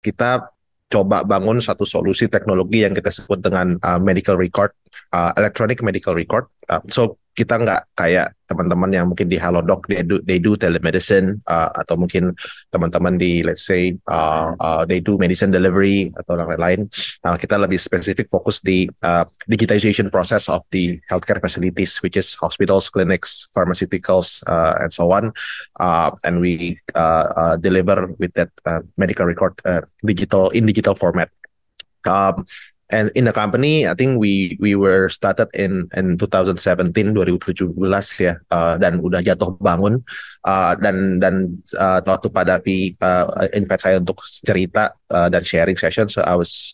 kita coba bangun satu solusi teknologi yang kita sebut dengan medical record, electronic medical record. So kita nggak kayak teman-teman yang mungkin di Halodoc, they do telemedicine, atau mungkin teman-teman di let's say they do medicine delivery atau lain-lain. Nah, kita lebih spesifik fokus di digitization process of the healthcare facilities, which is hospitals, clinics, pharmaceuticals, and so on. And we deliver with that medical record digital format. And in the company, I think we were started in 2017 ya, dan udah jatuh bangun, dan waktu pada invite saya untuk cerita dan sharing session, so I was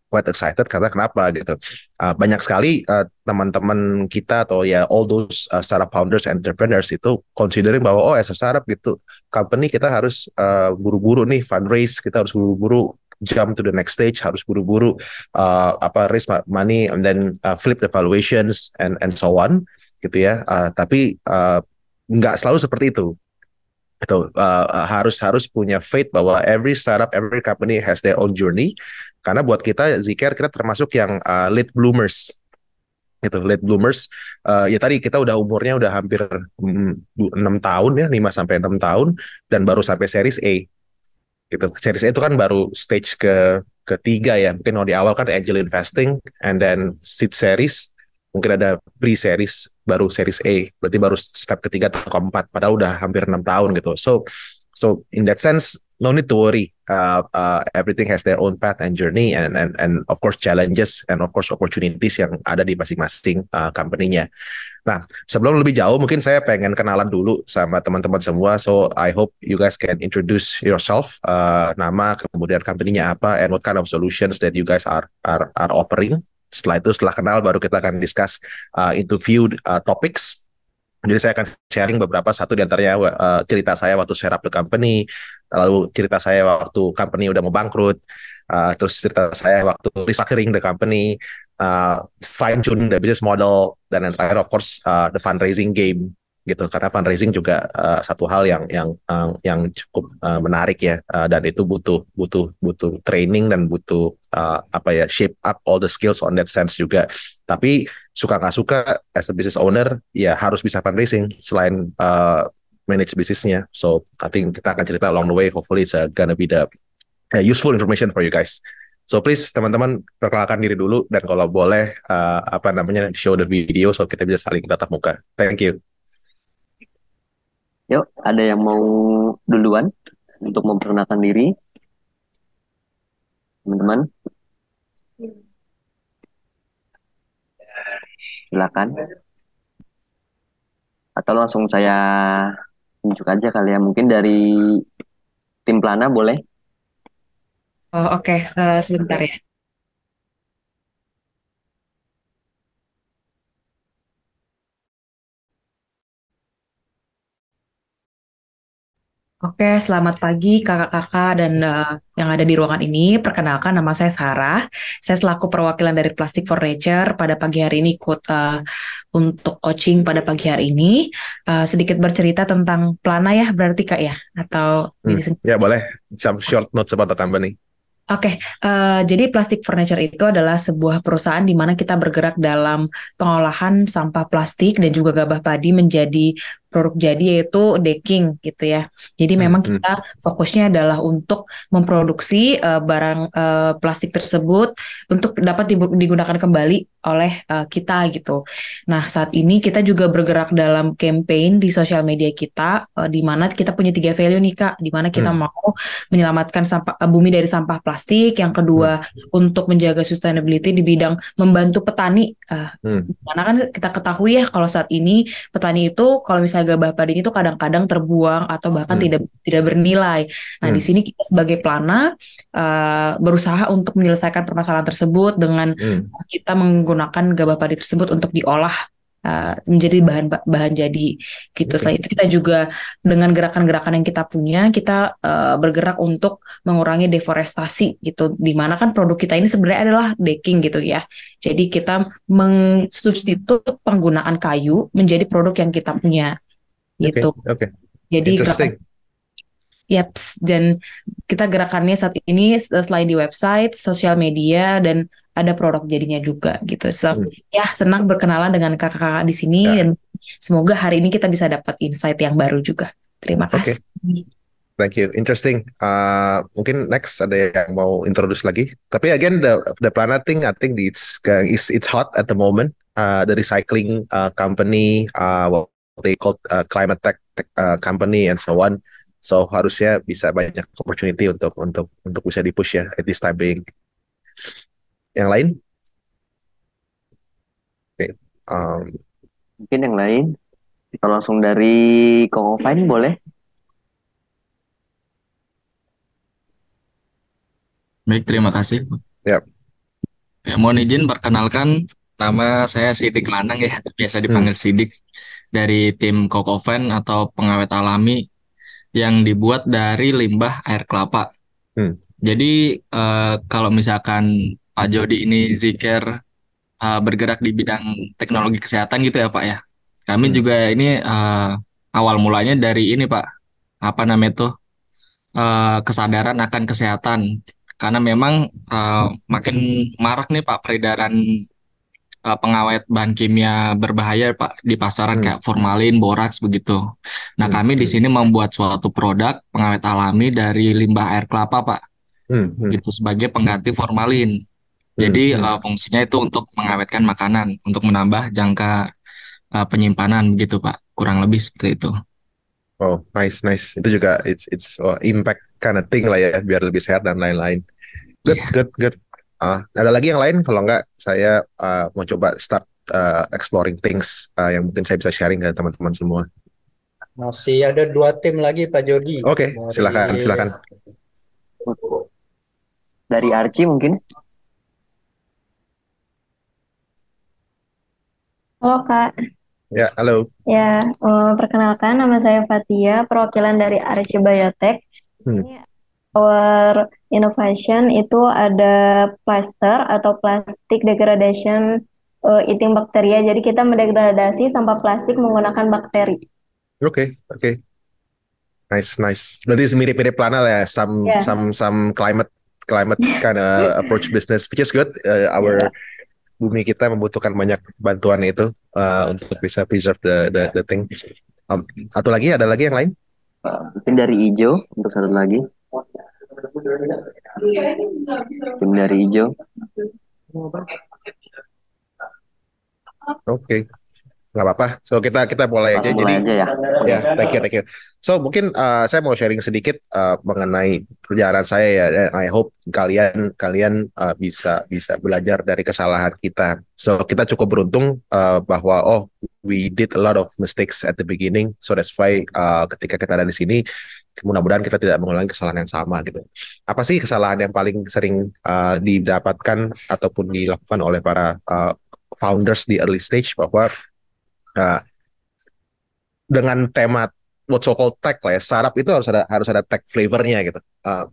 quite excited karena kenapa gitu. Banyak sekali teman-teman kita atau ya all those startup founders and entrepreneurs itu considering bahwa as a startup gitu company kita harus buru-buru nih fundraise, kita harus buru-buru jump to the next stage, harus buru-buru raise money and then flip the valuations and so on gitu ya. Tapi nggak selalu seperti itu. Itu harus punya faith bahwa every startup, every company has their own journey. Karena buat kita Zcare, kita termasuk yang late bloomers. Gitu, late bloomers. Ya tadi kita umurnya udah hampir 6 tahun ya, 5 sampai 6 tahun dan baru sampai series A. Gitu. Series A itu kan baru stage ketiga ya. Mungkin di awal kan angel investing and then seed series, mungkin ada pre-series, baru series A. Berarti baru step ketiga atau keempat. Padahal udah hampir 6 tahun gitu. So in that sense, no need to worry. Everything has their own path and journey and of course challenges and of course opportunities yang ada di masing-masing company-nya. Nah, sebelum lebih jauh, mungkin saya pengen kenalan dulu sama teman-teman semua. So I hope you guys can introduce yourself, nama, kemudian company-nya apa, and what kind of solutions that you guys are offering. Setelah kenal, baru kita akan discuss into few topics. Jadi saya akan sharing beberapa, satu di antaranya cerita saya waktu set up the company, lalu cerita saya waktu company udah mau bangkrut, terus cerita saya waktu restructuring the company, fine tune the business model, dan yang terakhir of course the fundraising game gitu, karena fundraising juga satu hal yang cukup menarik ya, dan itu butuh training dan butuh shape up all the skills on that sense juga. Tapi suka nggak suka as a business owner ya harus bisa fundraising selain manage bisnisnya. So I think kita akan cerita along the way. Hopefully it's gonna be the useful information for you guys. So please teman-teman perkenalkan diri dulu, dan kalau boleh show the video so kita bisa saling tatap muka. Thank you. Yuk, ada yang mau duluan untuk memperkenalkan diri? Teman-teman? Silakan. Atau langsung saya tunjuk aja kali ya. Mungkin dari tim Plana boleh? Oh, oke. Sebentar ya. Oke, selamat pagi kakak-kakak dan yang ada di ruangan ini. Perkenalkan, nama saya Sarah. Saya selaku perwakilan dari Plastic for Nature pada pagi hari ini ikut untuk coaching pada pagi hari ini. Sedikit bercerita tentang Plana ya, berarti Kak ya? Atau diri sendiri? Ya boleh, some short notes about the company. Oke, jadi Plastic for Nature itu adalah sebuah perusahaan di mana kita bergerak dalam pengolahan sampah plastik dan juga gabah padi menjadi produk jadi, yaitu decking gitu ya. Jadi memang kita fokusnya adalah untuk memproduksi barang plastik tersebut untuk dapat digunakan kembali oleh kita gitu. Nah, saat ini kita juga bergerak dalam campaign di sosial media kita, di mana kita punya 3 value nih Kak, di mana kita mau menyelamatkan bumi dari sampah plastik. Yang kedua, untuk menjaga sustainability di bidang membantu petani. Karena kan kita ketahui ya kalau saat ini petani itu kalau misalnya gabah padinya itu kadang-kadang terbuang atau bahkan tidak bernilai. Nah, di sini kita sebagai Plana berusaha untuk menyelesaikan permasalahan tersebut dengan kita menggunakan gabah padi tersebut untuk diolah menjadi bahan jadi gitu. Selain itu kita juga dengan gerakan-gerakan yang kita punya, kita bergerak untuk mengurangi deforestasi gitu, dimana kan produk kita ini sebenarnya adalah decking gitu ya. Jadi kita mensubstitut penggunaan kayu menjadi produk yang kita punya gitu. Okay. Jadi Yaps, dan kita gerakannya saat ini selain di website, sosial media, dan ada produk jadinya juga gitu. So, ya senang berkenalan dengan kakak-kakak di sini Ya, dan semoga hari ini kita bisa dapat insight yang baru juga. Terima oke. kasih. Thank you. Interesting. Mungkin next ada yang mau introduce lagi. Tapi again, the Plana thing, I think it's hot at the moment. The recycling company, what they call climate tech company and so on. So harusnya bisa banyak opportunity untuk bisa dipush ya at this time being. Yang lain? Okay. Mungkin yang lain, kita langsung dari Koko Fine boleh? Baik, terima kasih. Ya. Ya, mohon izin perkenalkan, nama saya Sidik Lanang ya, biasa dipanggil Sidik, dari tim Kokoven atau pengawet alami yang dibuat dari limbah air kelapa. Jadi kalau misalkan Pak Jody ini zikir bergerak di bidang teknologi kesehatan gitu ya Pak ya. Kami juga ini awal mulanya dari ini Pak, apa namanya tuh, kesadaran akan kesehatan. Karena memang makin marak nih Pak peredaran pengawet bahan kimia berbahaya Pak di pasaran kayak formalin, boraks begitu. Nah, kami di sini membuat suatu produk pengawet alami dari limbah air kelapa Pak. Gitu sebagai pengganti formalin. Jadi fungsinya itu untuk mengawetkan makanan, untuk menambah jangka penyimpanan begitu Pak. Kurang lebih seperti itu. Oh, nice. Itu juga it's impact kind of thing lah ya, biar lebih sehat dan lain-lain. Good. Ada lagi yang lain? Kalau enggak, saya mau coba start exploring things yang mungkin saya bisa sharing ke teman-teman semua. Masih ada 2 tim lagi Pak Jody. Oke, silakan. Dari Archie mungkin? Halo Kak. Ya, halo. Ya, perkenalkan nama saya Fatia, perwakilan dari Archie Biotech. Ini our innovation itu ada plaster atau plastic degradation eating bacteria. Jadi kita mendegradasi sampah plastik menggunakan bakteri. Oke. Nice. Berarti mirip-mirip Plana lah ya, some climate kind of approach business, which is good. Bumi kita membutuhkan banyak bantuan itu untuk bisa preserve the thing. Ada lagi yang lain? Mungkin dari Ijo untuk satu lagi. Tim dari Ijo. Oke. Nggak apa-apa. So kita mulai aja. Mulai aja ya. Ya, thank you. So mungkin saya mau sharing sedikit mengenai perjalanan saya ya. Dan I hope kalian bisa belajar dari kesalahan kita. So kita cukup beruntung bahwa we did a lot of mistakes at the beginning. So that's why ketika kita ada di sini, mudah-mudahan kita tidak mengulangi kesalahan yang sama gitu. Apa sih kesalahan yang paling sering didapatkan ataupun dilakukan oleh para founders di early stage, bahwa dengan tema what so called tech lah ya, startup itu harus ada tech flavornya gitu,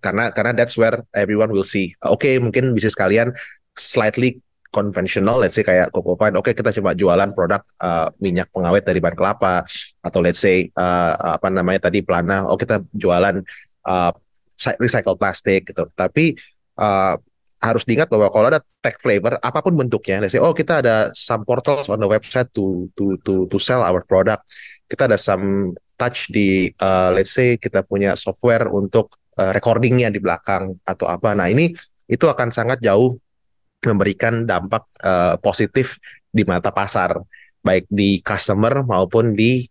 karena that's where everyone will see. Oke, mungkin bisnis kalian slightly conventional, let's say kayak Kokopine, kita cuma jualan produk minyak pengawet dari bahan kelapa, atau let's say tadi Plana, kita jualan recycle plastik gitu. Tapi harus diingat bahwa kalau ada tech flavor apapun bentuknya, let's say kita ada some portals on the website to sell our product, kita ada some touch di let's say kita punya software untuk recordingnya di belakang atau apa. Nah, itu akan sangat jauh memberikan dampak positif di mata pasar, baik di customer maupun di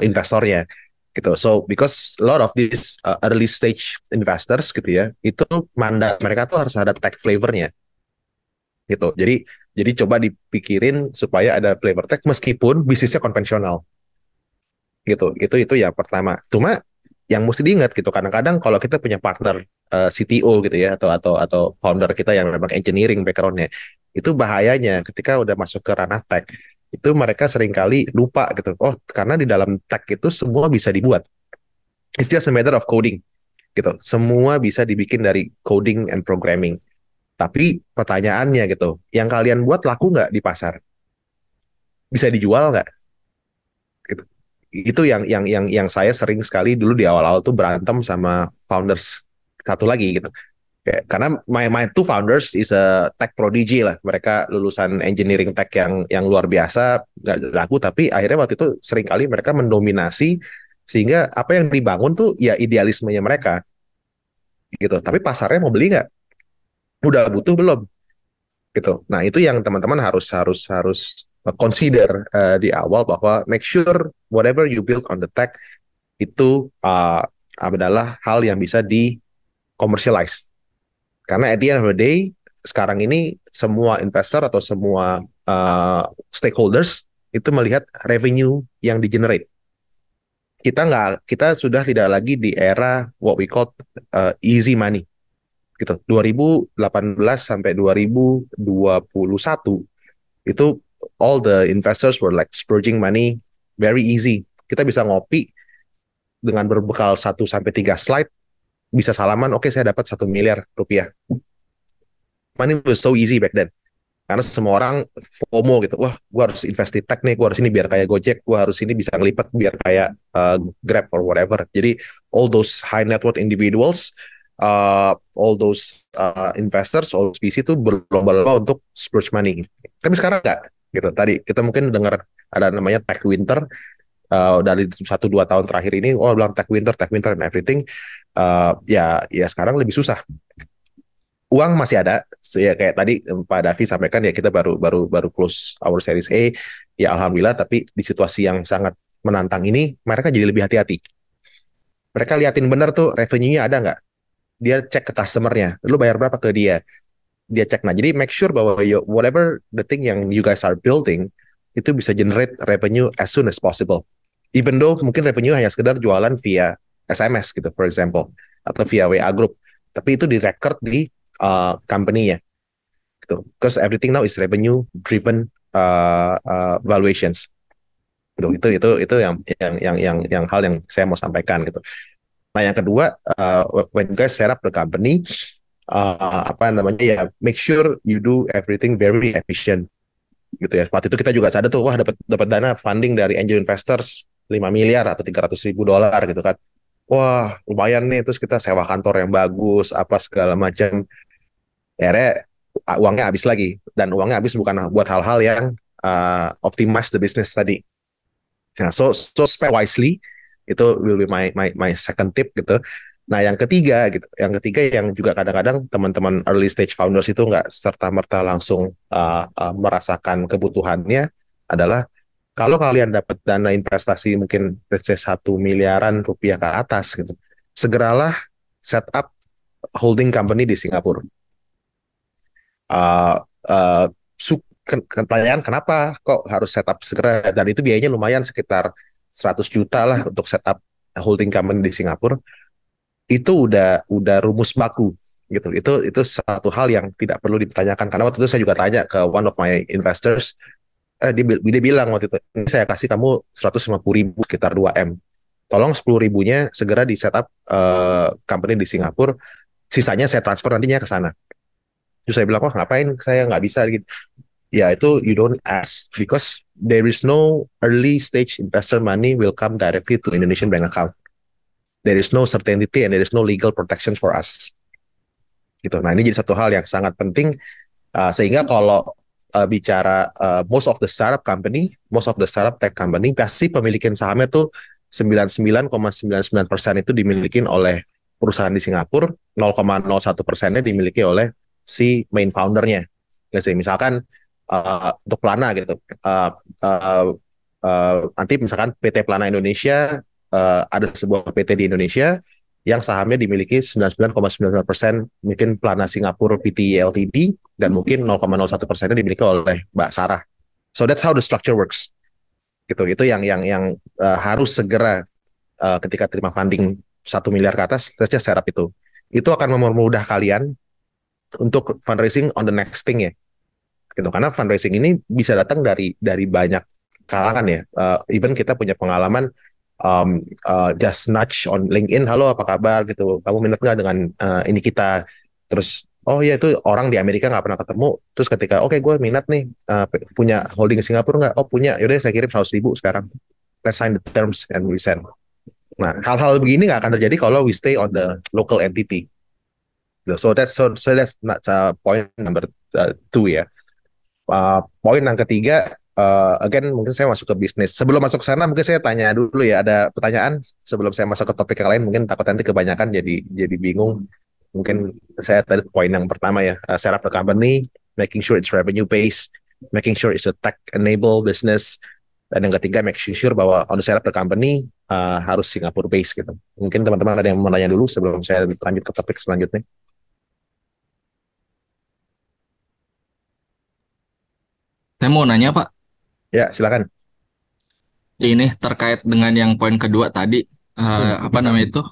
investornya gitu. So because a lot of these early stage investors gitu ya, itu mandat mereka tuh harus ada tech flavornya gitu. Jadi coba dipikirin supaya ada flavor tech meskipun bisnisnya konvensional gitu. Itu ya pertama. Cuma yang mesti diingat gitu, kadang-kadang kalau kita punya partner CTO gitu ya, atau founder kita yang memang engineering background-nya, itu bahayanya ketika udah masuk ke ranah tech, itu mereka seringkali lupa gitu. Karena di dalam tech itu semua bisa dibuat. It's just a matter of coding gitu. Semua bisa dibikin dari coding and programming. Tapi pertanyaannya gitu, yang kalian buat laku nggak di pasar? Bisa dijual nggak? Gitu. itu yang saya sering sekali dulu di awal-awal tuh berantem sama founders satu lagi gitu. Karena my two founders is a tech prodigy lah, mereka lulusan engineering tech yang luar biasa, nggak laku, tapi akhirnya waktu itu sering kali mereka mendominasi sehingga apa yang dibangun tuh ya idealismenya mereka gitu, tapi pasarnya mau beli nggak, udah butuh belum gitu. Nah itu yang teman-teman harus consider di awal, bahwa make sure whatever you build on the tech itu adalah hal yang bisa di commercialize. Karena at the end of the day, sekarang ini semua investor atau semua stakeholders itu melihat revenue yang di-generate. Kita sudah tidak lagi di era what we call easy money. Gitu. 2018 sampai 2021 itu all the investors were like splurging money very easy. Kita bisa ngopi dengan berbekal 1 sampai 3 slide, bisa salaman, oke, saya dapat 1 miliar rupiah. Money was so easy back then. Karena semua orang FOMO gitu. Wah, gue harus invest di tech nih, gue harus ini biar kayak Gojek, gue harus ini bisa ngelipat biar kayak Grab or whatever. Jadi all those high net worth individuals, all those investors, all those VC itu berlomba-lomba untuk splurge money. Tapi sekarang enggak gitu. Tadi kita mungkin dengar ada namanya tech winter, dari 1-2 tahun terakhir ini, bilang tech winter and everything. Ya sekarang lebih susah. Uang masih ada, ya kayak tadi Pak Davi sampaikan, ya kita baru close our series A, ya alhamdulillah. Tapi di situasi yang sangat menantang ini, mereka jadi lebih hati-hati. Mereka liatin benar tuh revenue-nya ada nggak, dia cek ke customer-nya, lu bayar berapa ke dia cek. Nah jadi make sure bahwa whatever the thing yang you guys are building itu bisa generate revenue as soon as possible, even though mungkin revenue hanya sekedar jualan via SMS gitu, for example, atau via WA group, tapi itu di-record di company-nya gitu. Because everything now is revenue driven valuations. Gitu. Itu yang hal yang saya mau sampaikan gitu. Nah yang kedua, when you guys set up the company, make sure you do everything very efficient gitu ya. Waktu itu kita juga sadar tuh, wah dapat dana funding dari angel investors 5 miliar atau $300,000 gitu kan. Wah lumayan nih, terus kita sewa kantor yang bagus, apa segala macam. Akhirnya uangnya habis lagi, dan uangnya habis bukan buat hal-hal yang optimize the business tadi. Nah, so spend wisely, itu will be my second tip gitu. Nah yang ketiga yang juga kadang-kadang teman-teman early stage founders itu nggak serta-merta langsung merasakan kebutuhannya adalah, kalau kalian dapat dana investasi mungkin let's say 1 miliaran rupiah ke atas gitu, segeralah set up holding company di Singapura. Pertanyaan kenapa kok harus setup segera, dan itu biayanya lumayan, sekitar 100 juta lah untuk setup holding company di Singapura. Itu udah rumus baku gitu. Itu satu hal yang tidak perlu dipertanyakan, karena waktu itu saya juga tanya ke one of my investors, dia bilang waktu itu, ini saya kasih kamu 150.000 sekitar 2M, tolong 10.000-nya segera di setup company di Singapura, sisanya saya transfer nantinya ke sana. Terus saya bilang, ngapain, saya nggak bisa gitu. Ya itu you don't ask, because there is no early stage investor money will come directly to Indonesian bank account. There is no certainty and there is no legal protection for us. Gitu. Nah ini jadi satu hal yang sangat penting, sehingga kalau bicara most of the startup tech company pasti pemilikan sahamnya tuh 99,99% itu dimiliki oleh perusahaan di Singapura, 0,01%-nya dimiliki oleh si main foundernya. Misalkan untuk Plana gitu, nanti misalkan PT Plana Indonesia, ada sebuah PT di Indonesia yang sahamnya dimiliki 99,99% mungkin Plana Singapura Pte Ltd, dan mungkin 0,01%-nya dimiliki oleh Mbak Sarah. So that's how the structure works. Gitu. Itu yang harus segera ketika terima funding 1 miliar ke atas, tesnya setup itu. Itu akan mempermudah kalian untuk fundraising on the next thing ya. Gitu. Karena fundraising ini bisa datang dari banyak kalangan ya. Even kita punya pengalaman just nudge on LinkedIn, halo apa kabar gitu, kamu minat nggak dengan ini kita, terus oh ya itu orang di Amerika nggak pernah ketemu, terus ketika oke, gue minat nih, punya holding Singapura nggak, oh punya, yaudah saya kirim 100.000 sekarang, let's sign the terms and we send. Nah, hal-hal begini nggak akan terjadi kalau we stay on the local entity. So that's not point number 2 ya. Poin yang ketiga, again mungkin saya masuk ke bisnis. Sebelum masuk ke sana mungkin saya tanya dulu ya, ada pertanyaan sebelum saya masuk ke topik yang lain, mungkin takut nanti kebanyakan jadi bingung. Mungkin saya tadi poin yang pertama ya, set up the company, making sure it's revenue based, making sure it's a tech enable business, dan yang ketiga making sure bahwa on the set up the company harus Singapore based gitu. Mungkin teman-teman ada yang mau nanya dulu sebelum saya lanjut ke topik selanjutnya. Saya mau nanya Pak, Ya, silakan. ini terkait dengan yang poin kedua tadi, apa namanya itu,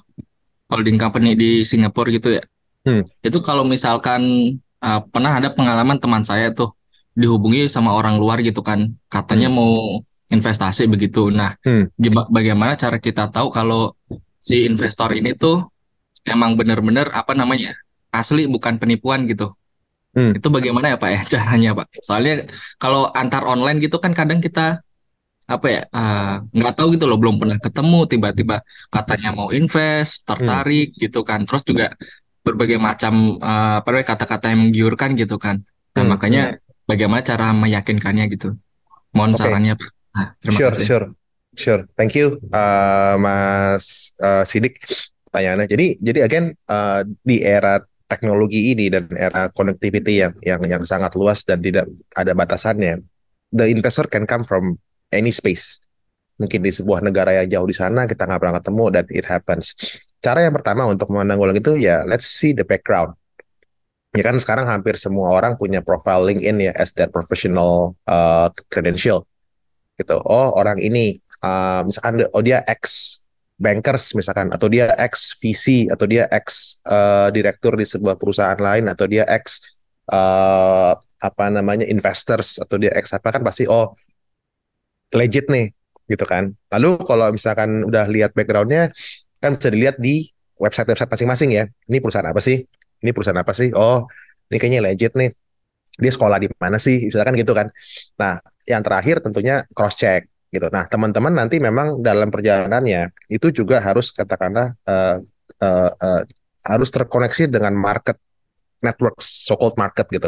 holding company di Singapura gitu ya. Itu kalau misalkan pernah ada pengalaman teman saya tuh dihubungi sama orang luar gitu kan, katanya mau investasi begitu. Nah, bagaimana cara kita tahu kalau si investor ini tuh emang benar-benar apa namanya asli bukan penipuan gitu? Itu bagaimana ya Pak ya caranya Pak? Soalnya kalau antar online gitu kan kadang kita apa ya nggak tahu gitu loh, belum pernah ketemu tiba-tiba katanya mau invest, tertarik gitu kan. Terus juga berbagai macam apa namanya kata-kata yang menggiurkan gitu kan. Nah, makanya bagaimana cara meyakinkannya gitu. Mohon sarannya Pak. Nah, terima kasih. Sure. Thank you, Mas Sidik. Pertanyaannya. Jadi again di era teknologi ini dan era connectivity yang sangat luas dan tidak ada batasannya, the investor can come from any space. Mungkin di sebuah negara yang jauh di sana kita nggak pernah ketemu dan it happens. Cara yang pertama untuk menanggulangi itu ya let's see the background. Ya kan sekarang hampir semua orang punya profile LinkedIn ya as their professional credential. Gitu. Oh orang ini misalkan dia ex bankers misalkan, atau dia ex VC, atau dia ex direktur di sebuah perusahaan lain, atau dia ex investors, atau dia ex apa, kan pasti legit nih gitu kan. Lalu kalau misalkan udah lihat backgroundnya kan bisa dilihat di website masing-masing ya. Ini perusahaan apa sih? Ini perusahaan apa sih? Oh, ini kayaknya legit nih. Dia sekolah di mana sih? Misalkan gitu kan. Nah, yang terakhir tentunya cross check gitu. Nah, teman-teman nanti memang dalam perjalanannya itu juga harus katakanlah harus terkoneksi dengan market network, so-called market gitu.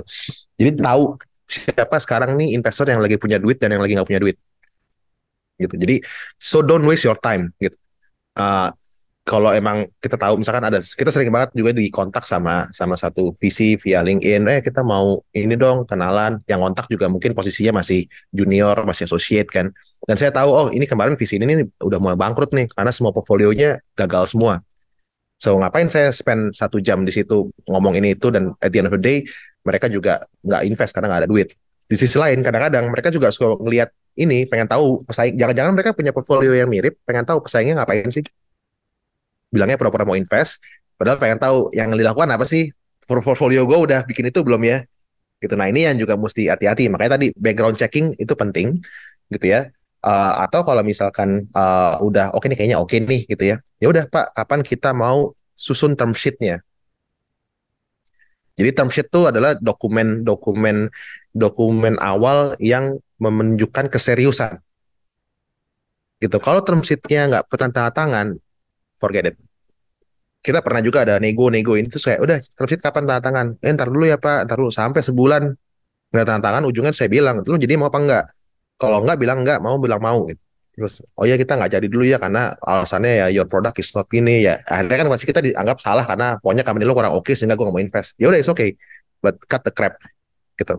Jadi tahu siapa sekarang nih investor yang lagi punya duit dan yang lagi nggak punya duit. Gitu. Jadi so don't waste your time gitu. Kalau emang kita tahu misalkan kita sering banget juga di kontak sama satu VC via LinkedIn, kita mau ini dong kenalan, yang kontak juga mungkin posisinya masih junior, masih associate kan. Dan saya tahu ini kemarin VC ini udah mulai bangkrut nih karena semua portfolionya gagal semua. So ngapain saya spend 1 jam di situ ngomong ini itu, dan at the end of the day mereka juga nggak invest karena nggak ada duit. Di sisi lain kadang-kadang mereka juga suka ngelihat ini, pengen tahu pesaing, jangan-jangan mereka punya portfolio yang mirip, pengen tahu pesaingnya ngapain sih. Bilangnya pura-pura mau invest, padahal pengen tahu yang dilakukan apa sih, portfolio gue udah bikin itu belum ya, gitu. Nah ini yang juga mesti hati-hati, makanya tadi background checking itu penting, gitu ya. Atau kalau misalkan udah oke nih, kayaknya oke nih, gitu ya. Ya udah Pak, kapan kita mau susun term sheet-nya? Jadi term sheet itu adalah dokumen awal yang menunjukkan keseriusan. Gitu. Kalau term sheet-nya nggak tanda tangan, forget it. Kita pernah juga ada nego ini tuh kayak udah term sheet kapan tanda tangan? Ntar dulu ya Pak, ntar dulu, sampai sebulan nggak tanda tangan. Ujungnya saya bilang, lu jadi mau apa enggak? Kalau enggak bilang enggak, mau bilang mau. Gitu. Terus oh ya kita nggak jadi dulu ya karena alasannya ya your product is not ini ya. Akhirnya kan pasti kita dianggap salah karena pokoknya company lu kurang oke sehingga gue nggak mau invest. Ya udah it's okay, but cut the crap gitu.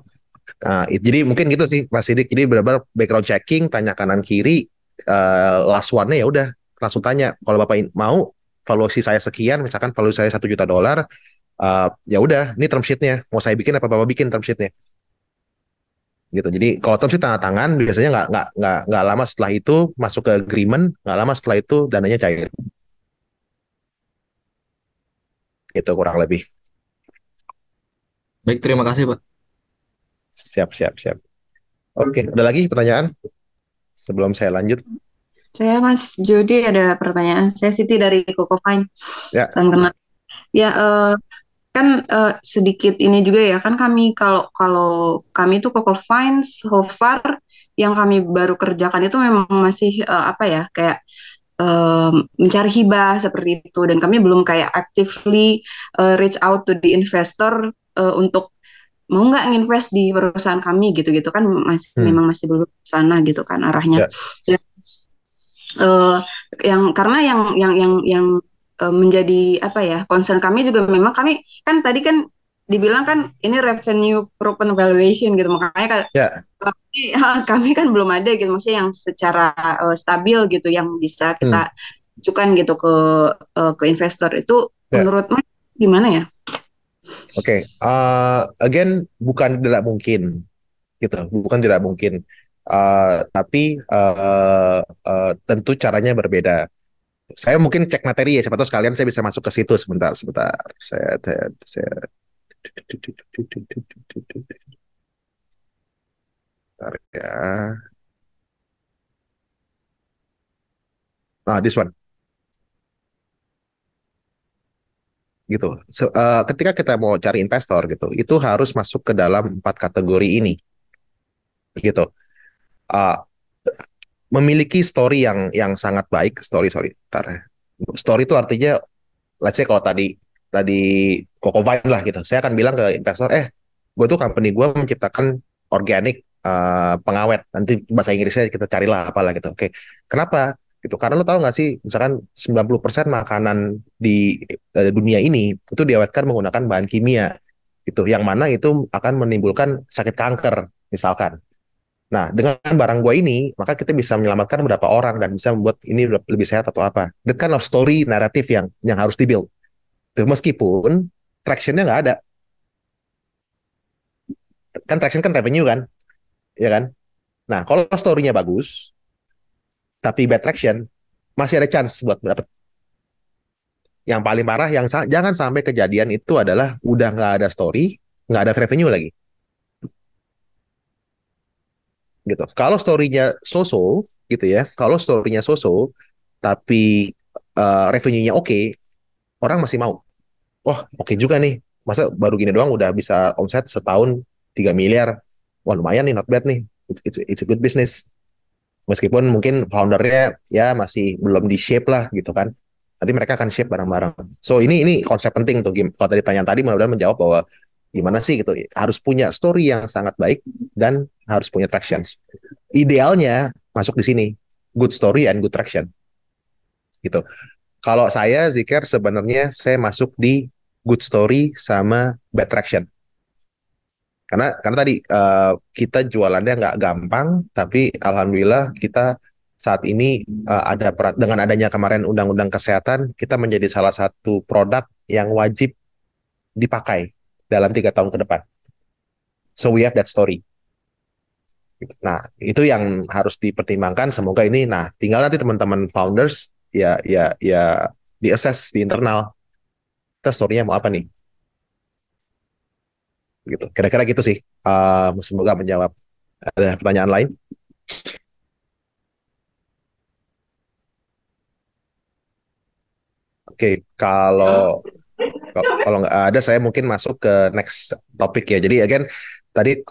Jadi mungkin gitu sih Mas Sidik. Jadi benar-benar background checking, tanya kanan kiri, last one-nya ya udah langsung tanya, kalau Bapak mau valuasi saya sekian, misalkan valuasi saya $1 juta, ya udah ini term sheet-nya, mau saya bikin apa Bapak bikin term sheet-nya gitu. Jadi kalau term sheet tanda tangan biasanya nggak lama setelah itu masuk ke agreement, nggak lama setelah itu dananya cair gitu kurang lebih. Baik, terima kasih Pak. Siap. Oke, ada lagi pertanyaan sebelum saya lanjut? Saya Mas Jody ada pertanyaan. Saya Siti dari Kokofine. Ya. Salam kenal. Ya, kan sedikit ini juga ya, kan kami kalau kami tuh Kokofine so far yang kami baru kerjakan itu memang masih apa ya, kayak mencari hibah seperti itu, dan kami belum kayak actively reach out to the investor untuk mau nggak nginvest di perusahaan kami gitu-gitu kan, masih memang masih belum ke sana gitu kan arahnya. Ya. Yang karena yang menjadi apa ya, concern kami juga, memang kami kan tadi kan dibilang kan ini revenue proven valuation gitu, makanya kami kan belum ada gitu, maksudnya yang secara stabil gitu yang bisa kita ajukan gitu ke investor itu. Menurut Mas gimana ya? Oke, again, bukan tidak mungkin, gitu, bukan tidak mungkin, tapi tentu caranya berbeda. Saya mungkin cek materi ya, siapa tahu sekalian saya bisa masuk ke situ sebentar. Saya bentar ya. Nah, this one. Gitu. Ketika kita mau cari investor gitu, itu harus masuk ke dalam 4 kategori ini. Gitu. Memiliki story yang sangat baik. Story itu artinya, let's say kalau tadi Cocovine lah gitu, saya akan bilang ke investor, gue tuh company gue menciptakan organic pengawet, nanti bahasa Inggrisnya kita carilah apalah gitu. Oke. Kenapa gitu? Karena lo tahu nggak sih, misalkan 90% makanan di dunia ini itu diawetkan menggunakan bahan kimia gitu, yang mana itu akan menimbulkan sakit kanker misalkan. Nah, dengan barang gue ini, maka kita bisa menyelamatkan beberapa orang dan bisa membuat ini lebih sehat atau apa. That kind of story, naratif yang harus dibuild. Tuh, meskipun traction-nya nggak ada. Kan traction kan revenue kan? Ya kan? Nah, kalau story-nya bagus, tapi bad traction, masih ada chance buat dapat. Yang paling parah, jangan sampai kejadian itu adalah udah nggak ada story, nggak ada revenue lagi. Gitu. Kalau story-nya so-so, gitu ya, kalau story-nya so-so, tapi revenue-nya oke, orang masih mau. Wah, oke juga nih. Masa baru gini doang udah bisa omset setahun 3 miliar. Wah, lumayan nih, not bad nih. It's a good business. Meskipun mungkin foundernya ya masih belum di shape lah gitu kan. Nanti mereka akan shape bareng-bareng. So ini konsep penting tuh. Kalau tadi pertanyaan tadi mudah-mudahan menjawab bahwa gimana sih gitu. Harus punya story yang sangat baik dan harus punya tractions. Idealnya masuk di sini. Good story and good traction. Gitu. Kalau saya, Zikir, sebenarnya saya masuk di good story sama bad traction. Karena tadi kita jualannya nggak gampang, tapi alhamdulillah kita saat ini dengan adanya kemarin undang-undang kesehatan, kita menjadi salah satu produk yang wajib dipakai dalam 3 tahun ke depan. So we have that story. Nah, itu yang harus dipertimbangkan. Semoga ini, nah, tinggal nanti teman-teman founders ya di-assess di internal. Kita story-nya mau apa nih? Gitu. Kira-kira gitu sih. Semoga menjawab. Ada pertanyaan lain? Oke, kalau nggak ada, saya mungkin masuk ke next topik ya. Jadi again, tadi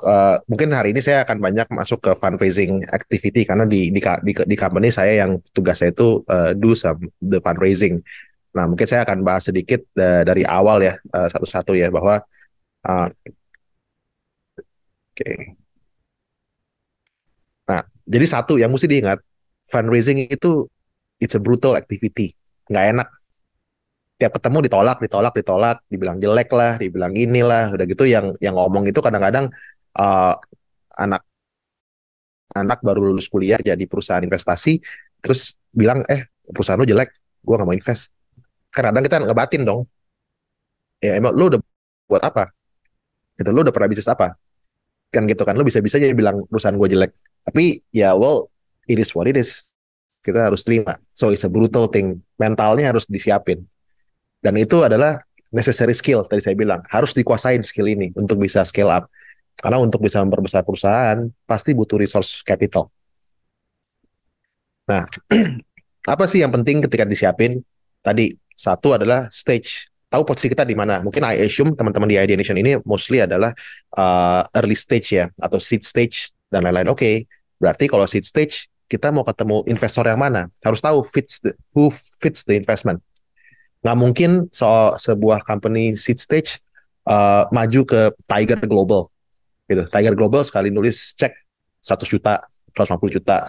mungkin hari ini saya akan banyak masuk ke fundraising activity karena di company saya yang tugas saya itu do some the fundraising. Nah, mungkin saya akan bahas sedikit dari awal ya, satu-satu ya, bahwa oke. Nah, jadi satu yang mesti diingat, fundraising itu it's a brutal activity, nggak enak. Tiap ketemu ditolak, dibilang jelek lah, dibilang inilah, udah gitu yang ngomong itu kadang-kadang anak baru lulus kuliah jadi perusahaan investasi, terus bilang perusahaan lu jelek, gue nggak mau invest. Kadang kita ngebatin dong, ya emang lu udah buat apa? Gitu, lu udah pernah bisnis apa? Kan gitu kan, lu bisa-bisa aja bilang perusahaan gue jelek, tapi ya well, it is what it is. Kita harus terima. So it's a brutal thing. Mentalnya harus disiapin. Dan itu adalah necessary skill, tadi saya bilang. Harus dikuasain skill ini untuk bisa scale up. Karena untuk bisa memperbesar perusahaan, pasti butuh resource capital. Nah, apa sih yang penting ketika disiapin? Tadi, satu adalah stage. Tahu posisi kita di mana. Mungkin I assume teman-teman di Ideation ini mostly adalah early stage ya, atau seed stage, dan lain-lain. Oke, Berarti kalau seed stage, kita mau ketemu investor yang mana? Harus tahu who fits the investment. Nggak mungkin sebuah company seed stage maju ke Tiger Global. Gitu. Tiger Global sekali nulis cek 100 juta, 150 juta.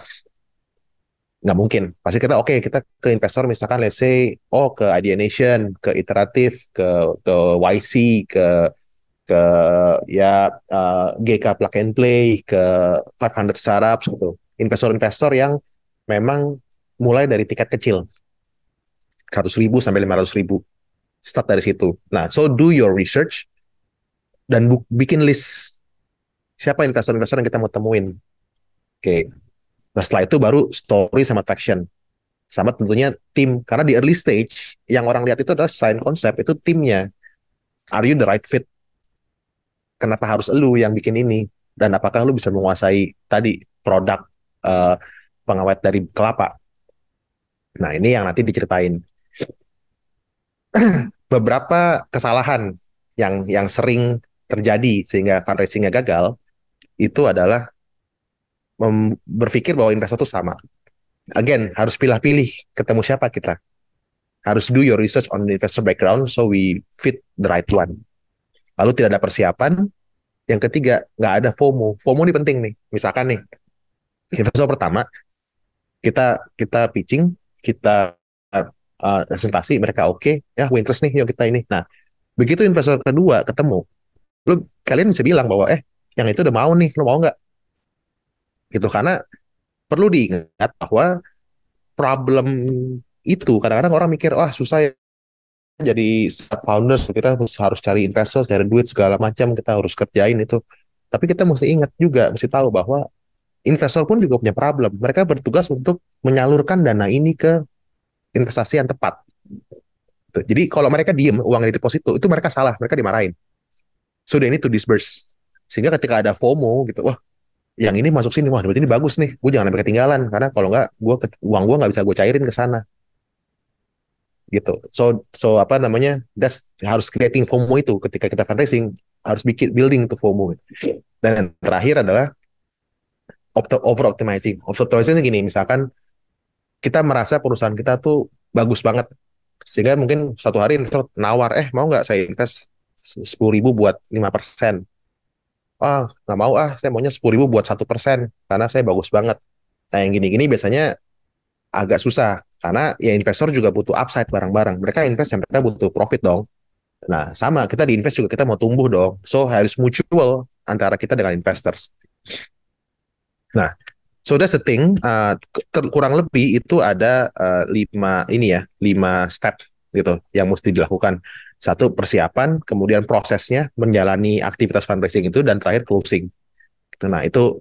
Nggak mungkin. Pasti kita kita ke investor misalkan let's say ke Ideation, ke Iterative, ke YC, ke GK Plug and Play, ke 500 Startups gitu. Investor-investor yang memang mulai dari tiket kecil. 100.000 sampai 500.000. Start dari situ. Nah, so do your research dan bikin list siapa investor-investor yang kita mau temuin. Oke. Nah, setelah itu baru story sama traction. Sama tentunya tim. Karena di early stage, yang orang lihat itu adalah sign concept, itu timnya. Are you the right fit? Kenapa harus lu yang bikin ini? Dan apakah lu bisa menguasai tadi produk pengawet dari kelapa? Nah, ini yang nanti diceritain. Beberapa kesalahan yang sering terjadi sehingga fundraising-nya gagal itu adalah berpikir bahwa investor itu sama. Again, harus pilih-pilih ketemu siapa kita. Harus do your research on the investor background so we fit the right one. Lalu tidak ada persiapan. Yang ketiga, nggak ada FOMO. FOMO ini penting nih. Misalkan nih, investor pertama kita pitching, kita presentasi, mereka ya we interest nih, yuk kita ini. Nah, begitu investor kedua ketemu, kalian bisa bilang bahwa yang itu udah mau nih, lo mau nggak? Gitu, karena perlu diingat bahwa problem itu kadang-kadang orang mikir, susah ya jadi founders, kita harus cari investor, cari duit segala macam, kita harus kerjain itu. Tapi kita mesti ingat juga, mesti tahu bahwa investor pun juga punya problem. Mereka bertugas untuk menyalurkan dana ini ke investasi yang tepat. Jadi kalau mereka diem, uang di deposito, itu mereka salah, mereka dimarahin. So they need to disburse. Sehingga ketika ada FOMO gitu, yang ini masuk sini, berarti ini bagus nih, gue jangan sampai ketinggalan, karena kalau nggak, uang gue nggak bisa gue cairin ke sana. Gitu. So apa namanya, harus creating FOMO itu ketika kita fundraising, harus building to FOMO. Dan yang terakhir adalah over optimizing. Over optimizing ini gini, misalkan kita merasa perusahaan kita tuh bagus banget, sehingga mungkin suatu hari investor nawar, mau nggak saya invest 10.000 buat 5%. Nggak mau, saya maunya 10.000 buat 1%, karena saya bagus banget. Nah, yang gini-gini biasanya agak susah, karena ya investor juga butuh upside bareng-bareng. Mereka invest, mereka butuh profit dong. Nah, sama, kita di invest juga kita mau tumbuh dong. So, harus mutual antara kita dengan investors. Nah, so that's the thing, kurang lebih itu ada 5 step gitu yang mesti dilakukan. Satu, persiapan, kemudian prosesnya menjalani aktivitas fundraising itu, dan terakhir closing. Nah, itu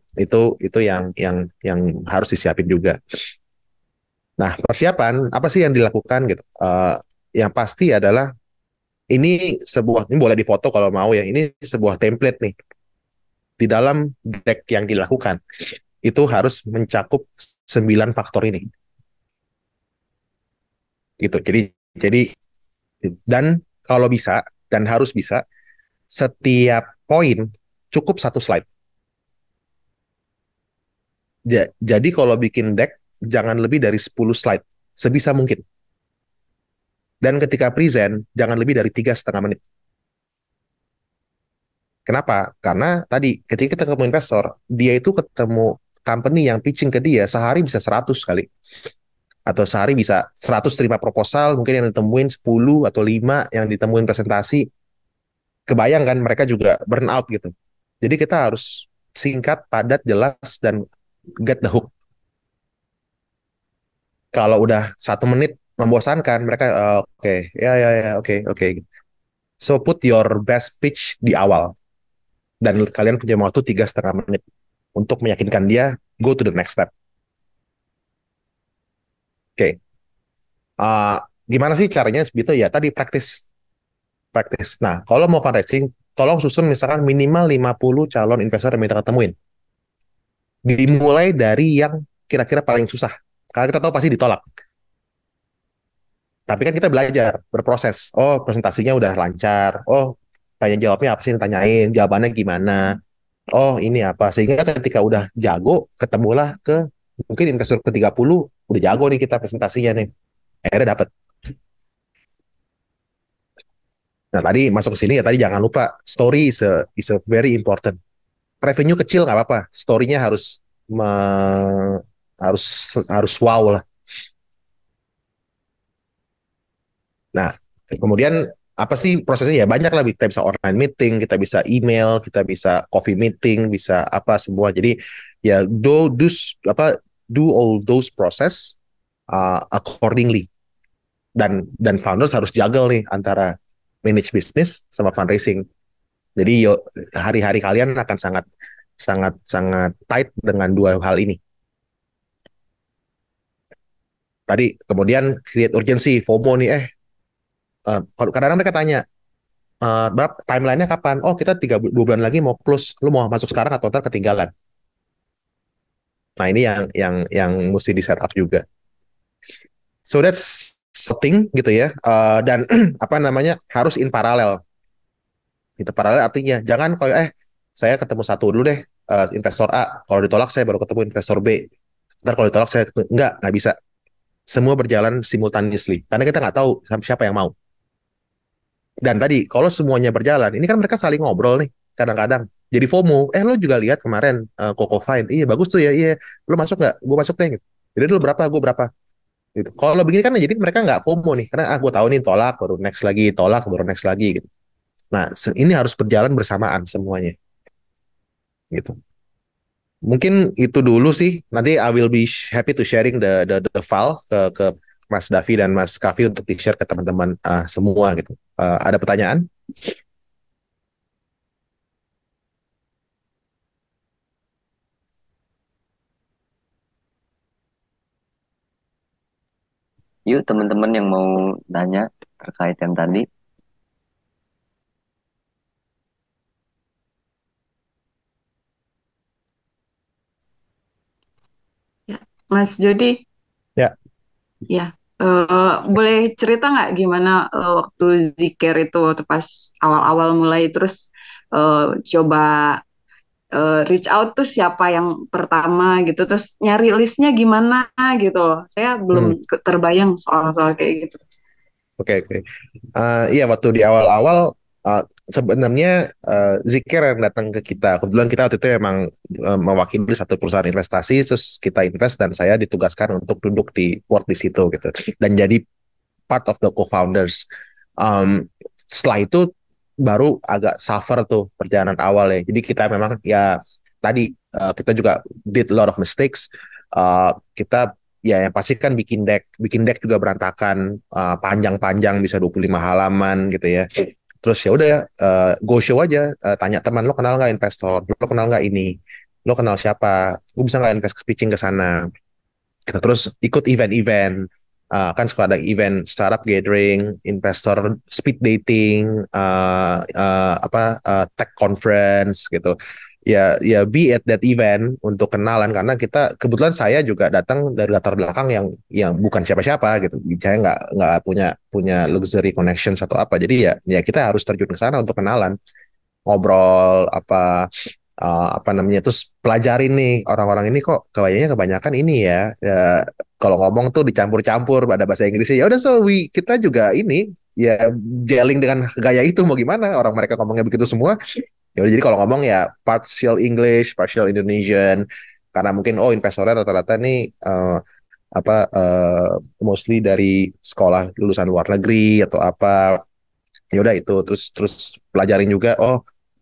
yang harus disiapin juga. Nah, persiapan apa sih yang dilakukan gitu? Yang pasti adalah ini boleh difoto kalau mau ya. Ini sebuah template nih. Di dalam deck yang dilakukan itu harus mencakup 9 faktor ini. Gitu. Jadi dan kalau bisa dan harus bisa, setiap poin cukup 1 slide. Jadi kalau bikin deck jangan lebih dari 10 slide sebisa mungkin. Dan ketika present jangan lebih dari 3,5 menit. Kenapa? Karena tadi ketika kita ketemu investor, dia itu ketemu company yang pitching ke dia sehari bisa 100 kali. Atau sehari bisa 100 terima proposal, mungkin yang ditemuin 10 atau 5 yang ditemuin presentasi. Kebayang kan, mereka juga burn out gitu. Jadi kita harus singkat, padat, jelas, dan get the hook. Kalau udah 1 menit membosankan, mereka oke. So put your best pitch di awal. Dan kalian punya waktu 3,5 menit untuk meyakinkan dia go to the next step. Oke. Gimana sih caranya gitu ya? Tadi practice. Nah, kalau mau fundraising, tolong susun misalkan minimal 50 calon investor yang minta ketemuin. Dimulai dari yang kira-kira paling susah. Karena kita tahu pasti ditolak. Tapi kan kita belajar, berproses. Presentasinya udah lancar. Tanya jawabnya apa sih yang ditanyain? Jawabannya gimana? oh ini apa, sehingga ketika udah jago ketemulah ke mungkin investor ke-30, udah jago nih kita presentasinya nih, akhirnya dapat. Nah tadi masuk ke sini ya, tadi jangan lupa story is a very important. Revenue kecil nggak apa-apa, story-nya harus harus wow lah. Nah, kemudian apa sih prosesnya, ya banyak lah, kita bisa online meeting, kita bisa email, kita bisa coffee meeting, bisa apa semua. Jadi ya do all those process accordingly. Dan founders harus juggle nih antara manage business sama fundraising. Jadi hari-hari kalian akan sangat sangat sangat tight dengan dua hal ini. Tadi kemudian create urgency, FOMO nih, kadang-kadang mereka tanya, berapa timeline-nya kapan? Oh, kita 2 bulan lagi mau close. Lu mau masuk sekarang atau ntar ketinggalan? Nah, ini yang mesti di setup juga. So that's something gitu ya. Dan apa namanya, harus in parallel. Itu paralel artinya jangan kayak saya ketemu satu dulu deh, investor A. Kalau ditolak saya baru ketemu investor B. Ntar kalau ditolak saya nggak bisa. Semua berjalan simultaneously. Karena kita nggak tahu siapa yang mau. Dan tadi, kalau semuanya berjalan, ini kan mereka saling ngobrol nih, kadang-kadang. Jadi FOMO, lo juga lihat kemarin Coco Fine, iya bagus tuh ya, iya, lo masuk nggak? Gue masuk deh. Gitu. Jadi lo berapa, gue berapa. Gitu. Kalau begini kan, jadi mereka nggak FOMO nih, karena gue tahu nih tolak, baru next lagi, tolak, baru next lagi. Gitu. Nah, ini harus berjalan bersamaan semuanya. Gitu. Mungkin itu dulu sih, nanti I will be happy to sharing the file ke Mas Davi dan Mas Kavi untuk di-share ke teman-teman semua gitu. Ada pertanyaan? Yuk teman-teman yang mau tanya terkait yang tadi. Ya, Mas Jody. Ya. Ya, boleh cerita nggak gimana waktu Zikir itu waktu pas awal-awal mulai terus coba reach out tuh siapa yang pertama gitu, terus nyari listnya gimana gitu loh. Saya belum terbayang soal-soal kayak gitu. Oke. Iya, waktu di awal-awal sebenarnya Zikir yang datang ke kita. Kebetulan kita waktu itu memang mewakili satu perusahaan investasi, terus kita invest dan saya ditugaskan untuk duduk di board di situ gitu. Dan jadi part of the co-founders. Setelah itu baru agak suffer tuh perjalanan awal ya. Jadi kita memang ya tadi kita juga did a lot of mistakes. Kita ya yang pasti kan bikin deck juga berantakan, panjang-panjang bisa 25 halaman gitu ya. Terus ya udah go show aja, tanya teman, lo kenal nggak investor, lo kenal nggak ini, lo kenal siapa, gue bisa nggak invest pitching ke sana. Kita terus ikut event-event, kan suka ada event startup gathering, investor speed dating, tech conference gitu. Ya be at that event untuk kenalan, karena kita kebetulan saya juga datang dari latar belakang yang bukan siapa-siapa gitu. Saya nggak punya luxury connection atau apa. Jadi ya kita harus terjun ke sana untuk kenalan, ngobrol apa namanya, terus pelajarin nih orang-orang ini kok kayaknya kebanyakan ini ya, kalau ngomong tuh dicampur-campur, ada bahasa Inggrisnya. Ya udah, kita juga ini ya gelling dengan gaya itu, mau gimana, orang mereka ngomongnya begitu semua. Ya udah, jadi kalau ngomong ya partial English, partial Indonesian, karena mungkin investornya rata-rata nih mostly dari sekolah lulusan luar negeri atau apa. Ya udah itu terus pelajarin juga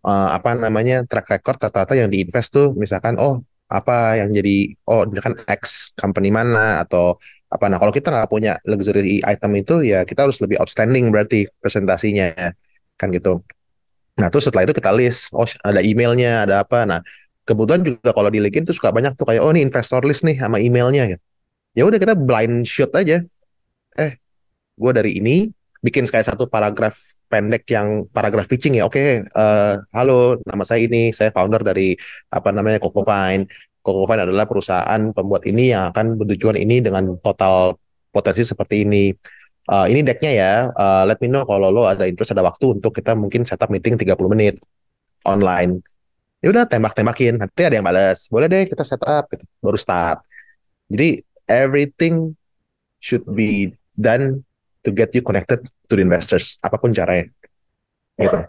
apa namanya track record rata-rata yang diinvest tuh, misalkan apa yang jadi misalkan X company mana atau apa. Nah kalau kita nggak punya luxury item itu, ya kita harus lebih outstanding berarti presentasinya kan gitu. Nah terus setelah itu kita list, ada emailnya, ada apa. Nah kebetulan juga kalau di LinkedIn tuh suka banyak tuh kayak ini investor list nih sama emailnya gitu. Ya udah kita blind shoot aja, gue dari ini, bikin kayak satu paragraf pendek yang paragraf pitching ya. Oke, halo, nama saya ini, saya founder dari apa namanya Coco Fine. Coco Fine adalah perusahaan pembuat ini yang akan bertujuan ini dengan total potensi seperti ini. Ini decknya ya, let me know kalau lo ada interest, ada waktu untuk kita mungkin setup meeting 30 menit online. Ya udah tembak-tembakin, nanti ada yang balas, boleh deh kita setup gitu. Baru start. Jadi everything should be done to get you connected to the investors, apapun caranya gitu.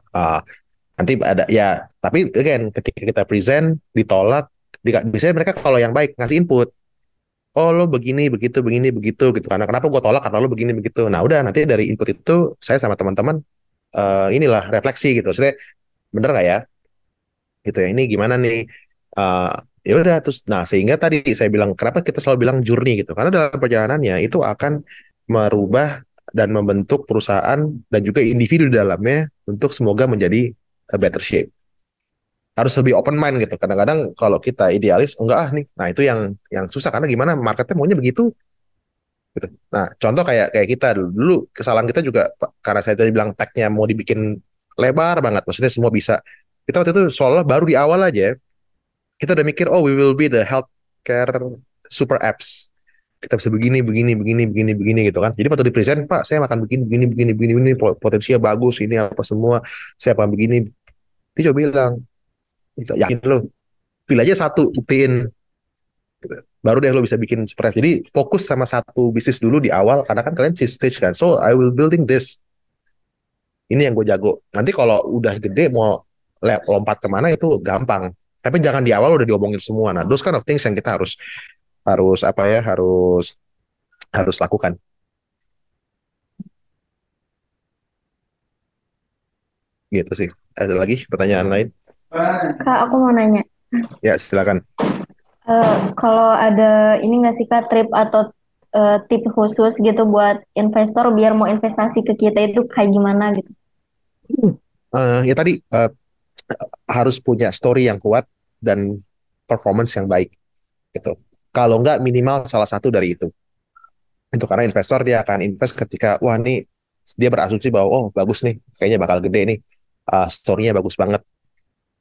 Nanti ada ya, tapi again ketika kita present ditolak, biasanya mereka kalau yang baik ngasih input, oh lo begini begitu begini begitu gitu, karena kenapa gue tolak karena lo begini begitu. Nah udah, nanti dari input itu saya sama teman-teman inilah refleksi gitu, maksudnya bener nggak ya gitu ya, ini gimana nih. Ya udah, terus nah sehingga tadi saya bilang kenapa kita selalu bilang journey gitu, karena dalam perjalanannya itu akan merubah dan membentuk perusahaan dan juga individu di dalamnya untuk semoga menjadi a better shape. Harus lebih open mind gitu. Kadang-kadang kalau kita idealis enggak nih, nah itu yang susah, karena gimana marketnya maunya begitu gitu. Nah contoh kayak kayak kita dulu kesalahan kita juga, karena saya tadi bilang tag-nya mau dibikin lebar banget, maksudnya semua bisa. Kita waktu itu soalnya baru di awal aja kita udah mikir, oh we will be the healthcare super apps. Kita bisa begini, begini, begini, begini, begini gitu kan. Jadi waktu di present, Pak, saya makan begini, begini, begini, begini, begini, potensinya bagus, ini apa semua, saya akan begini. Dia coba bilang, yakin lo, pilih aja satu, buktiin. Baru deh lo bisa bikin super apps. Jadi fokus sama satu bisnis dulu di awal, karena kan kalian stage kan. So I will building this. Ini yang gue jago. Nanti kalau udah gede mau lompat kemana itu gampang. Tapi jangan di awal udah diomongin semua. Nah, those kind of things yang kita harus harus apa ya, harus lakukan. Gitu sih. Ada lagi pertanyaan lain? Kak, aku mau nanya. Ya, silakan. Kalau ada ini nggak sih Kak, trip atau tip khusus gitu buat investor biar mau investasi ke kita itu kayak gimana gitu? Ya tadi harus punya story yang kuat dan performance yang baik gitu. Kalau nggak minimal salah satu dari itu. Itu karena investor dia akan invest ketika wah nih dia berasumsi bahwa oh bagus nih, kayaknya bakal gede nih, story-nya bagus banget.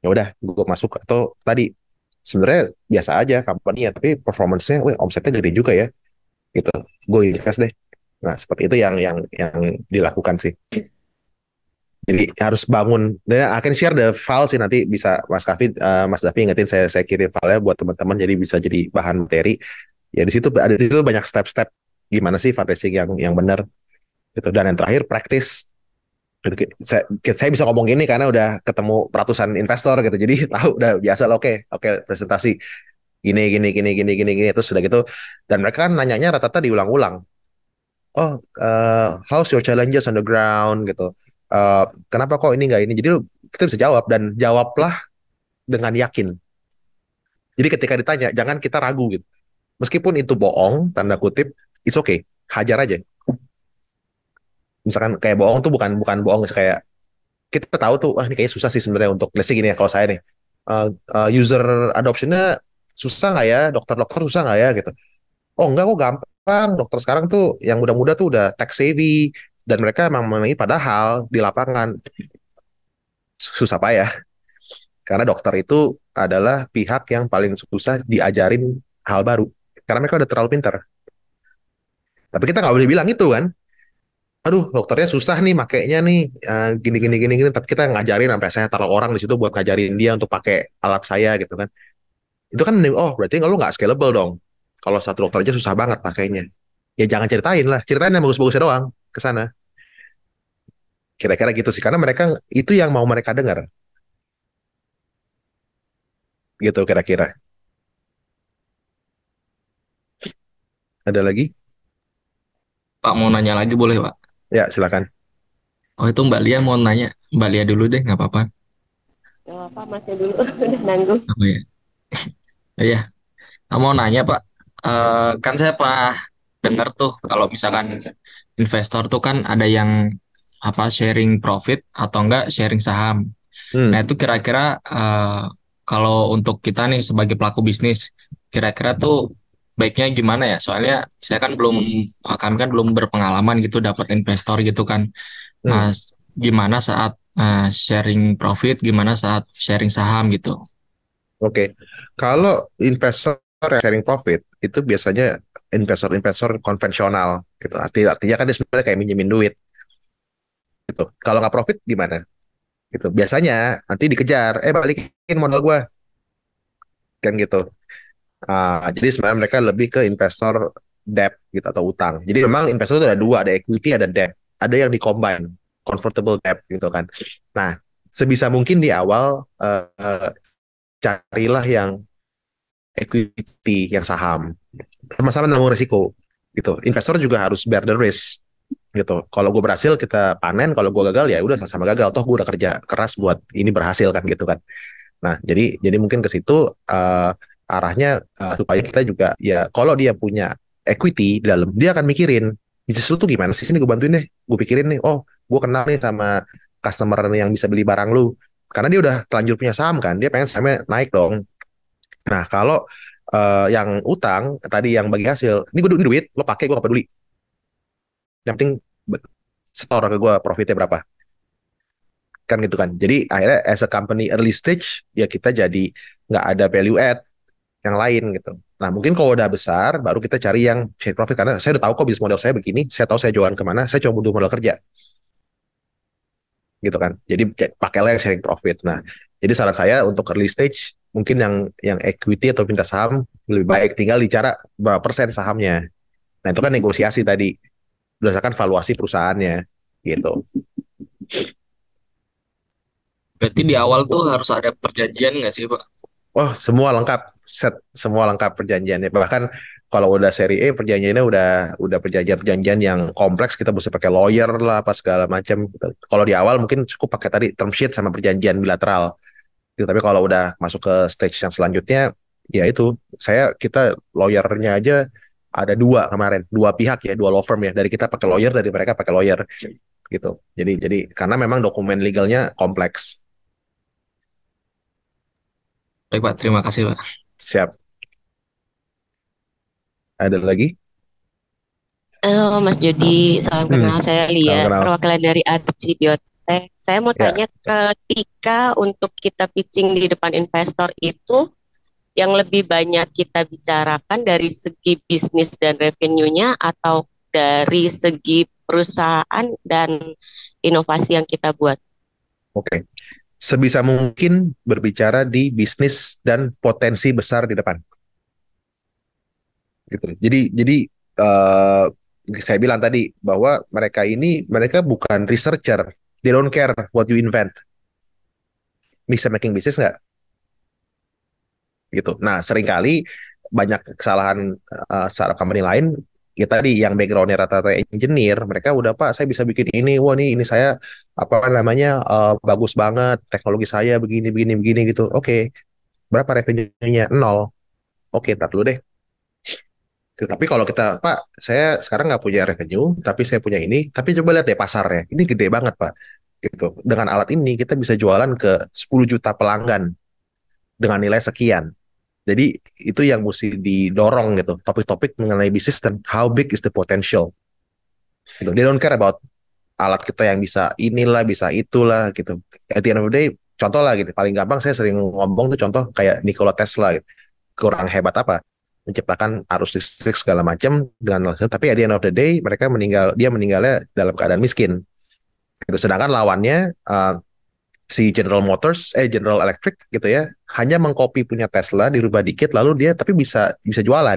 Ya udah, gue masuk. Atau tadi sebenarnya biasa aja company-nya, tapi performance-nya, wah omsetnya gede juga ya, gitu. Gue invest deh. Nah seperti itu yang dilakukan sih. Jadi harus bangun. Dan akan share the file sih, nanti bisa Mas Kavi, Mas Davi ingetin saya kirim filenya buat teman-teman, jadi bisa jadi bahan materi. Ya di situ ada banyak step-step gimana sih fundraising yang benar gitu. Dan yang terakhir praktis. Saya bisa ngomong gini karena udah ketemu ratusan investor gitu, jadi tahu udah biasa lah. Oke presentasi gini gini gini gini gini gini, terus sudah gitu. Dan mereka kan nanyanya rata-rata diulang-ulang. Oh, how's your challenges on the ground gitu. Kenapa kok ini nggak ini? Jadi kita bisa jawab, dan jawablah dengan yakin. Jadi ketika ditanya jangan kita ragu gitu. Meskipun itu bohong tanda kutip, it's okay, hajar aja. Misalkan kayak bohong tuh bukan bohong kayak kita tahu tuh, ini kayaknya susah sih sebenarnya untuk lesson gini ya, kalau saya nih user adoptionnya susah nggak ya, dokter susah nggak ya gitu. Oh enggak, kok gampang, dokter sekarang tuh yang muda-muda tuh udah tech savvy dan mereka emang mengenai, padahal di lapangan susah payah karena dokter itu adalah pihak yang paling susah diajarin hal baru karena mereka udah terlalu pintar. Tapi kita nggak boleh bilang itu kan, aduh dokternya susah nih makainya nih, gini gini gini gini, tapi kita ngajarin sampai saya taruh orang di situ buat ngajarin dia untuk pakai alat saya gitu kan. Itu kan oh berarti kalau nggak scalable dong. Kalau satu dokter aja susah banget pakainya. Ya jangan ceritain lah, ceritain yang bagus-bagusnya doang ke sana. Kira-kira gitu sih, karena mereka itu yang mau mereka dengar. Gitu kira-kira. Ada lagi? Pak mau nanya lagi boleh Pak? Ya silakan. Oh itu Mbak Lia mau nanya. Mbak Lia dulu deh, nggak apa-apa. Gak apa-apa, masnya dulu. Udah nanggung. Apa ya? Iya, mau nanya Pak. Kan saya pernah dengar tuh kalau misalkan investor tuh kan ada yang apa sharing profit atau enggak sharing saham. Nah itu kira-kira kalau untuk kita nih sebagai pelaku bisnis, kira-kira tuh baiknya gimana ya? Soalnya kami kan belum berpengalaman gitu dapat investor gitu kan. Gimana saat sharing profit, gimana saat sharing saham gitu. Oke. Kalau investor yang sharing profit itu biasanya investor-investor konvensional gitu. Artinya kan dia sebenarnya kayak minjemin duit gitu. Kalau nggak profit gimana? gitu. Biasanya nanti dikejar, balikin modal gue, kan gitu. Jadi sebenarnya mereka lebih ke investor debt gitu atau utang. Jadi memang investor itu ada dua, ada equity, ada debt. Ada yang di-combine, convertible debt gitu kan. Nah, sebisa mungkin di awal carilah yang equity, yang saham. Sama-sama nanggung risiko gitu. Investor juga harus bear the risk gitu. Kalau gue berhasil kita panen, kalau gue gagal ya udah sama-sama gagal. Toh gue udah kerja keras buat ini berhasil kan gitu kan. Nah, jadi mungkin ke situ arahnya supaya kita juga ya kalau dia punya equity di dalam, dia akan mikirin bisnis lu tuh gimana sih, sini gue bantuin deh. Gue pikirin nih, oh gue kenal nih sama customer yang bisa beli barang lu. Karena dia udah terlanjur punya saham kan, dia pengen sahamnya naik dong. Nah, kalau yang utang tadi yang bagi hasil, ini gue duit, lo pakai gue gak peduli. Yang penting store ke gue profitnya berapa, kan gitu kan. Jadi akhirnya as a company early stage ya kita jadi nggak ada value add yang lain gitu. Nah mungkin kalau udah besar baru kita cari yang share profit, karena saya udah tahu kok bisnis model saya begini, saya tahu saya jualan kemana, saya cuma butuh modal kerja gitu kan. Jadi pakailah yang sharing profit. Nah jadi saran saya untuk early stage mungkin yang equity atau pindah saham lebih baik, tinggal bicara berapa persen sahamnya. Nah itu kan negosiasi tadi berdasarkan valuasi perusahaannya gitu. Berarti di awal tuh harus ada perjanjian nggak sih, Pak? Oh, semua lengkap, set semua lengkap perjanjiannya. Bahkan kalau udah seri E perjanjiannya udah perjanjian-perjanjian yang kompleks, kita bisa pakai lawyer lah apa segala macam. Kalau di awal mungkin cukup pakai tadi term sheet sama perjanjian bilateral. Gitu. Tapi kalau udah masuk ke stage yang selanjutnya, ya itu kita lawyernya aja ada dua kemarin, dua pihak ya, dua law firm ya. Dari kita pakai lawyer, dari mereka pakai lawyer gitu. Jadi karena memang dokumen legalnya kompleks. Baik, Pak. Terima kasih, Pak. Siap. Ada lagi? Halo Mas Jody, salam kenal. Saya Salam Lia, kenal. perwakilan dari Arci Biotek. Saya mau Ya. tanya, ketika untuk kita pitching di depan investor itu, yang lebih banyak kita bicarakan dari segi bisnis dan revenue-nya atau dari segi perusahaan dan inovasi yang kita buat? Oke. Sebisa mungkin berbicara di bisnis dan potensi besar di depan. Gitu. Jadi eh, saya bilang tadi bahwa mereka bukan researcher. They don't care what you invent. Bisa making business nggak? Gitu. Nah, seringkali banyak kesalahan startup company lain, ya tadi yang backgroundnya rata-rata engineer, mereka udah Pak, saya bisa bikin ini, wah ini saya apa namanya bagus banget, teknologi saya begini begini begini gitu. Oke, berapa revenue-nya? Nol. Oke, tar dulu deh. Tapi kalau kita, Pak, saya sekarang nggak punya revenue, tapi saya punya ini, tapi coba lihat deh pasarnya, ini gede banget Pak. Gitu. Dengan alat ini kita bisa jualan ke 10 juta pelanggan dengan nilai sekian. Jadi itu yang mesti didorong gitu, topik-topik mengenai bisnis dan how big is the potential. Gitu. They don't care about alat kita yang bisa inilah, bisa itulah gitu. At the end of the day, contoh lah gitu, paling gampang saya sering ngomong tuh contoh kayak Nikola Tesla gitu. Kurang hebat apa? Menciptakan arus listrik segala macam dengan, tapi at the end of the day dia meninggalnya dalam keadaan miskin. Gitu. Sedangkan lawannya General Electric gitu ya, hanya mengcopy punya Tesla, dirubah dikit, lalu dia tapi bisa bisa jualan.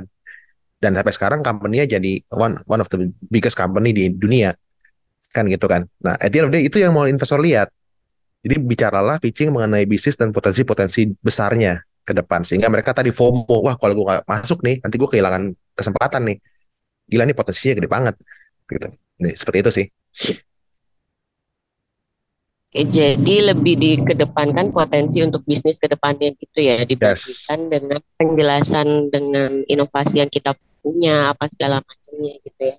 Dan sampai sekarang company-nya jadi one of the biggest company di dunia. Kan gitu kan. Nah, at the end of the day, itu yang mau investor lihat. Jadi bicaralah pitching mengenai bisnis dan potensi-potensi besarnya ke depan. Sehingga mereka tadi FOMO, wah kalau gue nggak masuk nih, nanti gue kehilangan kesempatan nih. Gila nih potensinya gede banget. Gitu. Nih, seperti itu sih. Oke, jadi lebih dikedepankan potensi untuk bisnis ke depannya gitu ya, Yes. dibandingkan dengan penjelasan dengan inovasi yang kita punya, apa segala macamnya gitu ya.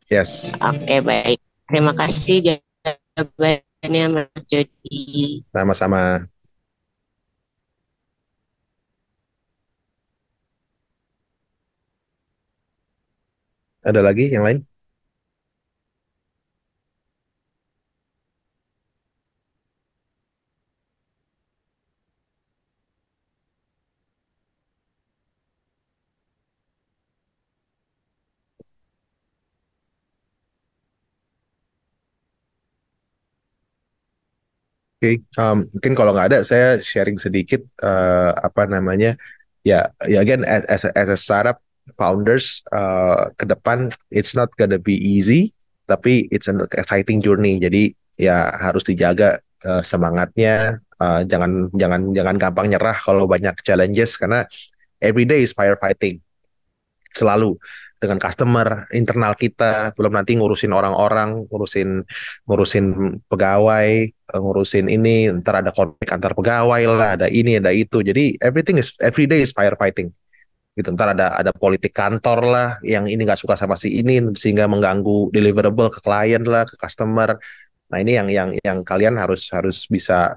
Yes. Oke, baik. Terima kasih jawabannya Mas Jody. Sama-sama. Ada lagi yang lain? Oke. Mungkin kalau nggak ada, saya sharing sedikit apa namanya ya again as a startup founders ke depan it's not gonna be easy, tapi it's an exciting journey. Jadi ya harus dijaga semangatnya, jangan gampang nyerah kalau banyak challenges karena every day is firefighting selalu dengan customer internal kita, belum nanti ngurusin orang-orang, ngurusin pegawai, ngurusin ini, ntar ada konflik antar pegawai lah, ada ini, ada itu. Jadi every day is firefighting. Gitu. Ntar ada politik kantor lah, yang ini nggak suka sama si ini, sehingga mengganggu deliverable ke klien lah, ke customer. Nah ini yang kalian harus bisa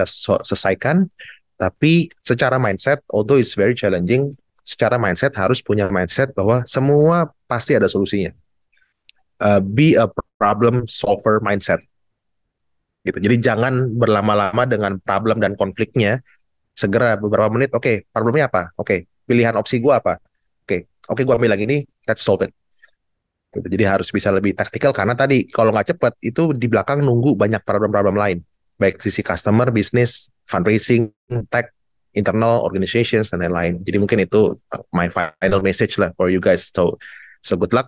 selesaikan. Tapi secara mindset, although it's very challenging, secara mindset harus punya mindset bahwa semua pasti ada solusinya. Be a problem solver mindset. Gitu. Jadi jangan berlama-lama dengan problem dan konfliknya. Segera beberapa menit, oke, problemnya apa? Oke, pilihan opsi gue apa? Oke, gue ambil lagi ini, let's solve it. Gitu. Jadi harus bisa lebih taktikal karena tadi kalau nggak cepat itu di belakang nunggu banyak problem-problem lain. Baik sisi customer, bisnis, fundraising, tech, internal organizations dan lain-lain. Jadi mungkin itu my final message lah for you guys. So good luck.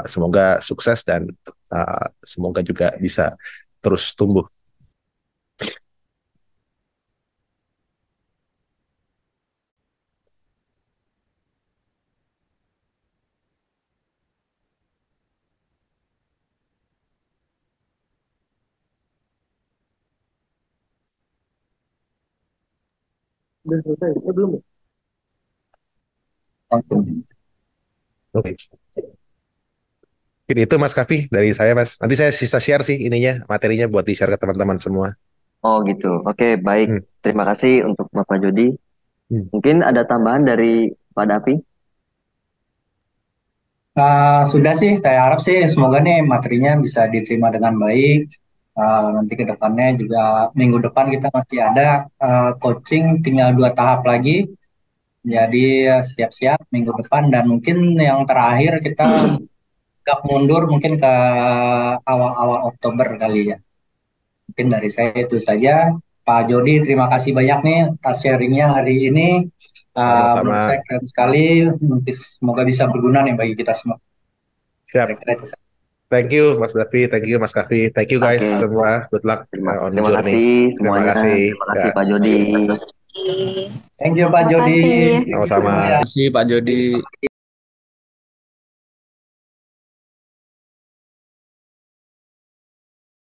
Semoga sukses dan semoga juga bisa terus tumbuh. Udah selesai? Belum? Oke. Mungkin itu Mas Kavi dari saya Mas. Nanti saya sisa share sih ininya, materinya buat di-share ke teman-teman semua. Oh gitu. Oke, baik. Terima kasih untuk Bapak Jody. Mungkin ada tambahan dari Pak Davi? Sudah sih, saya harap sih semoga nih materinya bisa diterima dengan baik. Nanti ke depannya juga minggu depan kita masih ada coaching, tinggal 2 tahap lagi. Jadi siap-siap minggu depan dan mungkin yang terakhir kita agak mundur mungkin ke awal-awal Oktober kali ya. Mungkin dari saya itu saja. Pak Jody, terima kasih banyak nih atas sharingnya hari ini. Menurut saya keren sekali. Semoga bisa berguna nih bagi kita semua. Siap. Thank you Mas Davi, thank you Mas Kavi, thank you guys semua. Good luck on the journey. Terima kasih semuanya. Terima kasih Pak Jody. Thank you Pak Jody. Sama-sama. Terima kasih Pak Jody.